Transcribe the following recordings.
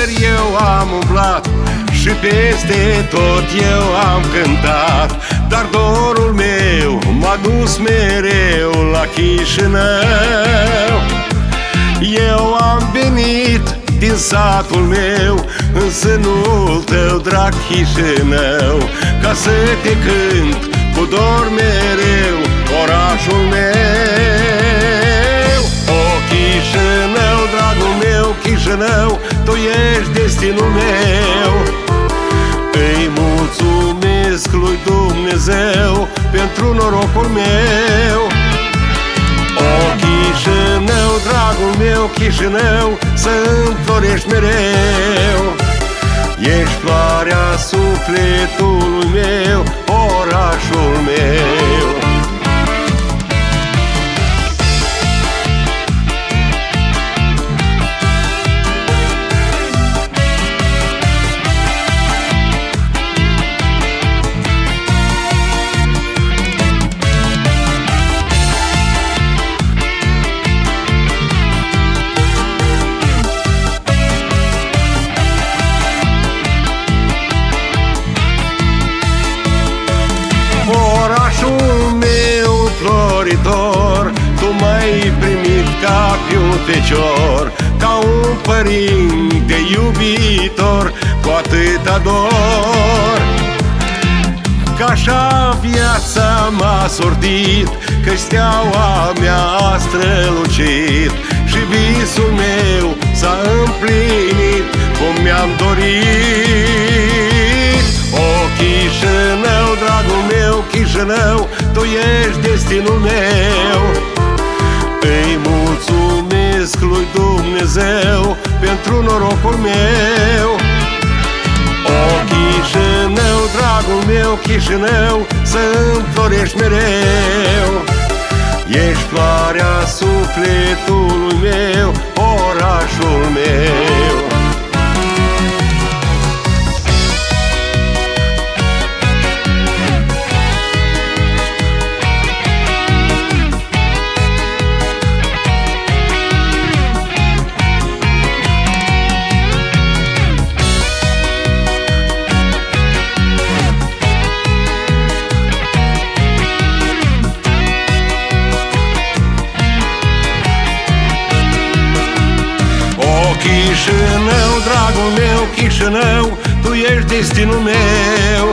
cer eu am umblat și peste tot eu am cântat, dar dorul meu m-a dus mereu la Chișinău. Eu am venit din satul meu în sânul tău, drag Chișinău, ca să te cânt cu dor mereu orașul meu. O Chișinău, dragul meu, Chișinău, tu ești destinul meu. Îi mulțumesc lui Dumnezeu pentru norocul meu. O Chișinău, dragul meu, Chișinău, să înflorești mereu. Ești floarea sufletului meu, orașul meu. Tu m-ai primit ca pe un fecior, ca un părinte iubitor, cu atâta dor. Că așa viața m-a sortit, că steaua mea a strălucit și visul meu s-a împlinit cum mi-am dorit. O Chișinău, dragul meu, Chișinău, tu ești destinul meu. Îi mulțumesc lui Dumnezeu pentru norocul meu. O Chișinău, dragul meu, Chișinău, să înflorești mereu. Ești floarea sufletului meu, orașul meu. Chișinău, dragul meu, Chișinău, tu ești destinul meu.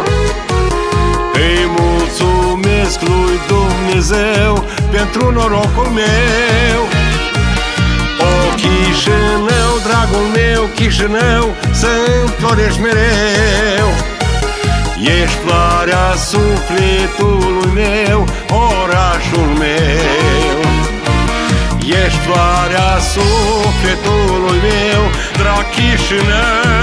Îi mulțumesc lui Dumnezeu pentru norocul meu. O Chișinău, dragul meu, Chișinău, să înflorești mereu. Ești floarea sufletului meu, orașul meu. Ești floarea sufletului meu, drag Chișinău.